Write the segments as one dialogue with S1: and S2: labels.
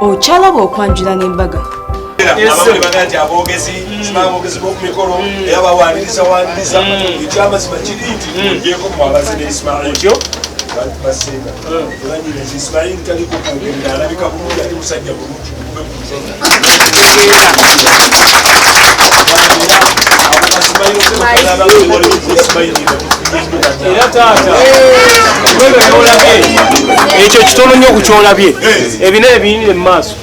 S1: Ochala bw'okwanjula n'embaga.
S2: Abamuli baganja abogezi, abogezi b'okumikolo, yabawaniriza waniriza, ekyamazima kiri nti ngyeko mwabazi ne Ismail. Basenga. Olanyira Ismail taliko kugenda alabika bulungi ate musajja bulungi.
S3: Era taata ekyo kitono nnyo okukyolabye ebinene birinire mu maaso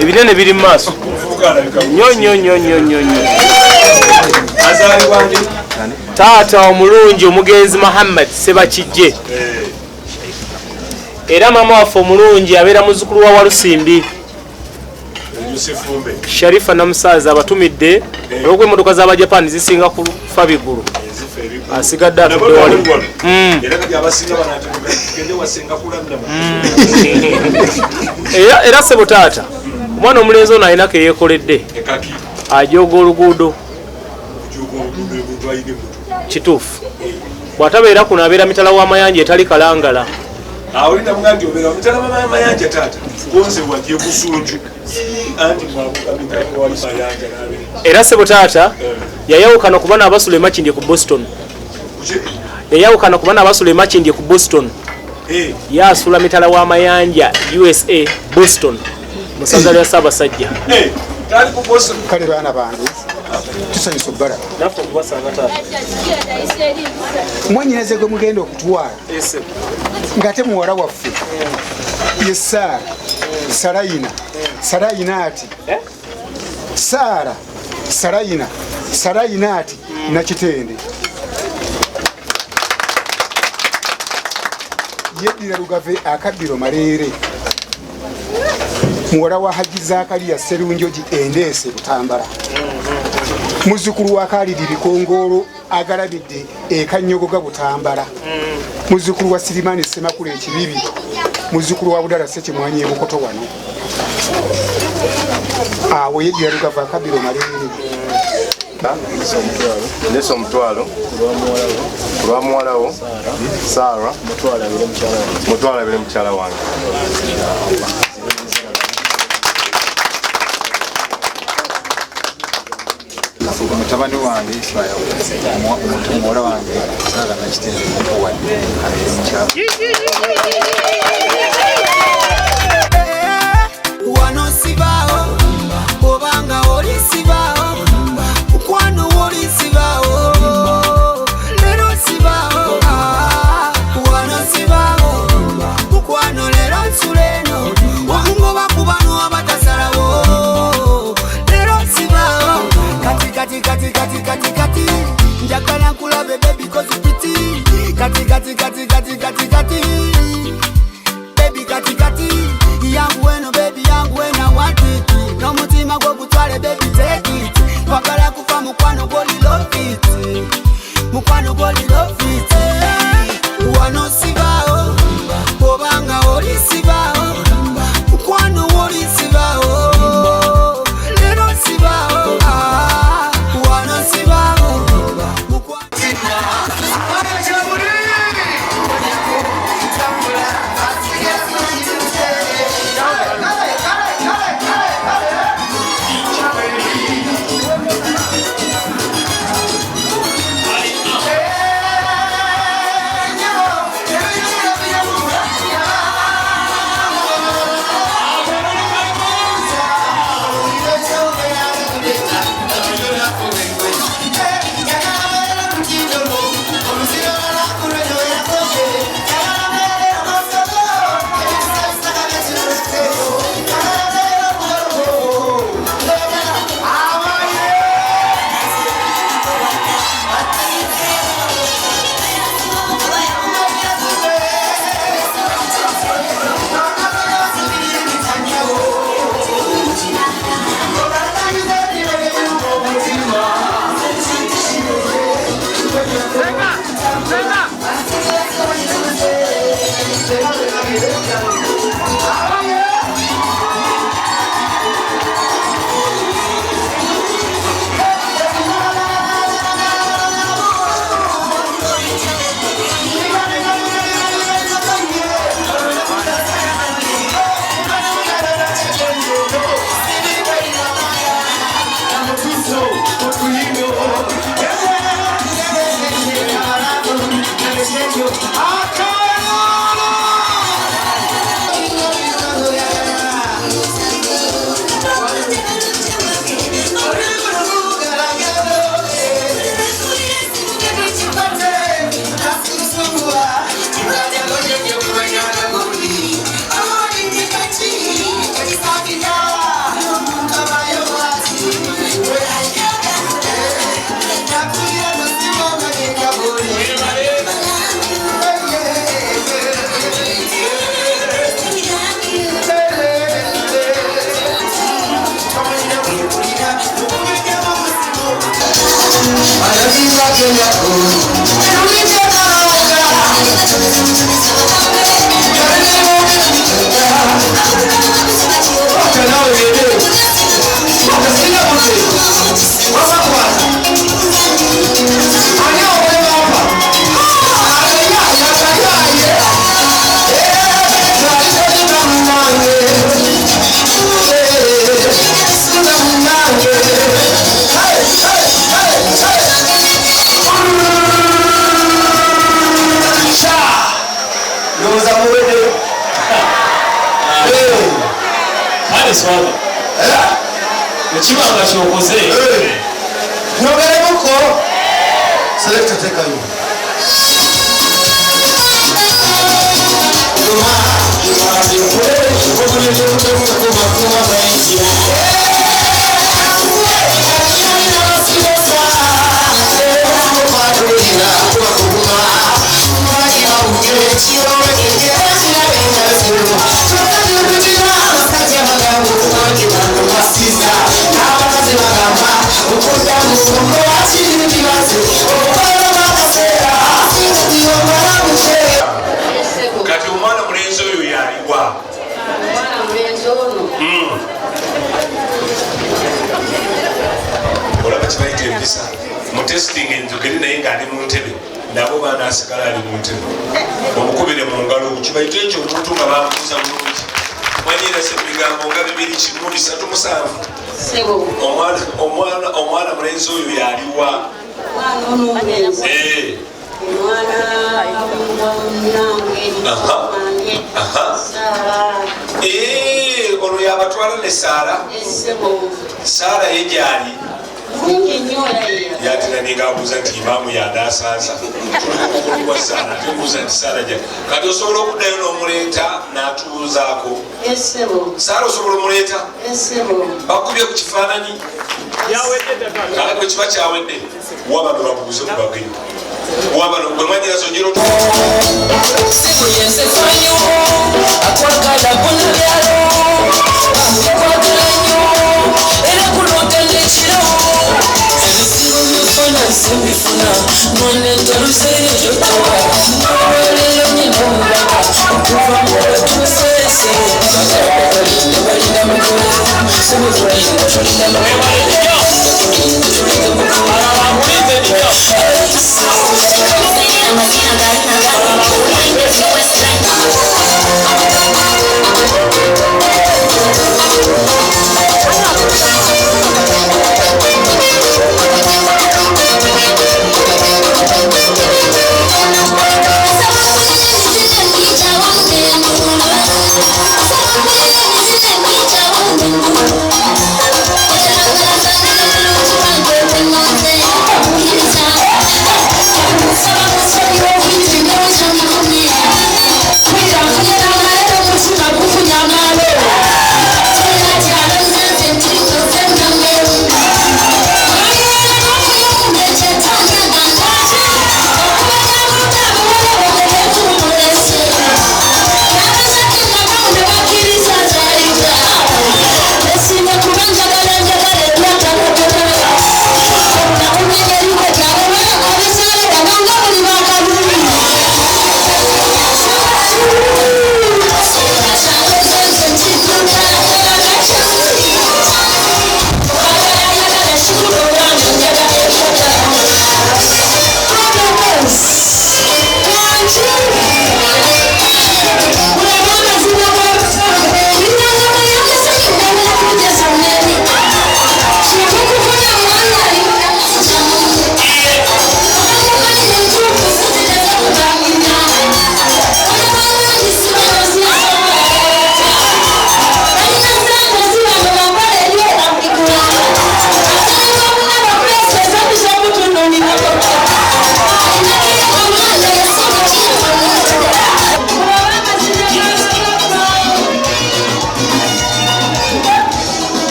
S3: ebinene biri mu maaso nnyo taata omulungi omugenzi Muhammad Sebakijje era mama waffe omulungi abeera muzzukulu wa Walusimbi Sharifa namusaaza abatumidde olw'okuba emmotoka z'Abajapani zisinga kufa bigulu asigadde atudde wali era ssebo taata omwana omulenzi ono alina ke yeekoledde ajooga oluguudo kituufu bw'atabeera kuno abeera mitala w'amayanja etali kalangala
S2: awulira mugambi obeera mitala w'amayanja taata gonze wajje busunju anti mitala wali mayanja
S3: era ssebo taata yayawukana ku bana abasula emakindye ku Boston yayawukana ku bana abasula emakindye ku Boston yaasula mitala w'amayanja USA Boston musanza lya Ssaabasajja
S4: kale baana bange tusanyusa obbala mwanyinaze gwe mugenda okutwala ng'ate muwala waffe ye Saara Sarayinaati Saara Sarayinaati Nakitende yeddira Lugave akabbiro Maleere muwala wa Haji Zakariya Sserunjogi Endeese Butambala muzzukulu wa Khalidi Bikongolo agalabidde Ekanyogoga Butambala muzzukulu wa Sirimani Semakula Ekibibi muzzukulu wa Budala Sekimwanyi Ebukoto wano awo yeddira Lugave akabbiro Maleere
S5: Leso Mutwalo kulwa muwalawo Saara Mutwala abere mukyala wange
S4: mutabani wange Ismail muwala wange Saara Nakitende wadde abere mukyala
S6: wano sibaawo obanga oli sibaawo mukwano oli sibaawo lero sibaawo wano sibaawo mukwano lero nsuleno wangoba ku bano abatasalawo lero sibaawo kati njagala nkulabe baby cause piti kati
S3: eswaga ekibanga kyokoze
S5: nyogeremuko selekta tekayo
S2: kati omwana mulenzi oyo yaliwa olaba kibayita empisa mu testing enjogeri naye ngaali mu ntebe nabo baana asigala ali mu ntebe omukubire mu ngalo kibayita ekyo omuntu nga bamubuuza mulungi mwanyirase ebigambo nga 2:3 omwana mulenzi oyo yaliwa ono yabatwala ne saara yejali yatiraninga abuuza nti imaamu yandasaaza okuliwa saara tebuuza nti saara ja kati osobola okuddayo n'omuleeta n'atuuzaako saara osobola omuleeta bakubye ku kifaananyi kale bwe kiba kyawedde wabano babuuze ku bagenyi wabano bwe mwanyirazo njira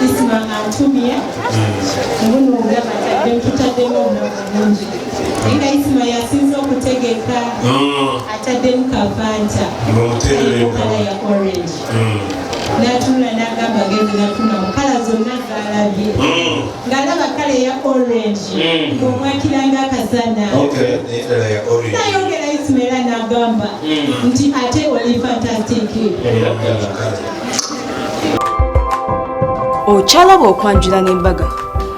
S7: Isma atumye muno ngaba tadde tutadde omungi nga isma yasinza okutegeka atadde mukavanja kala ya orange natuna nagamba genzi natuna mukala zonna zalabye ngaalaba kala ya orange ng'omwakiranga akasana nayongera isma era nagamba nti ate oli fantastic.
S1: Okyalaba okwanjula n'embaga.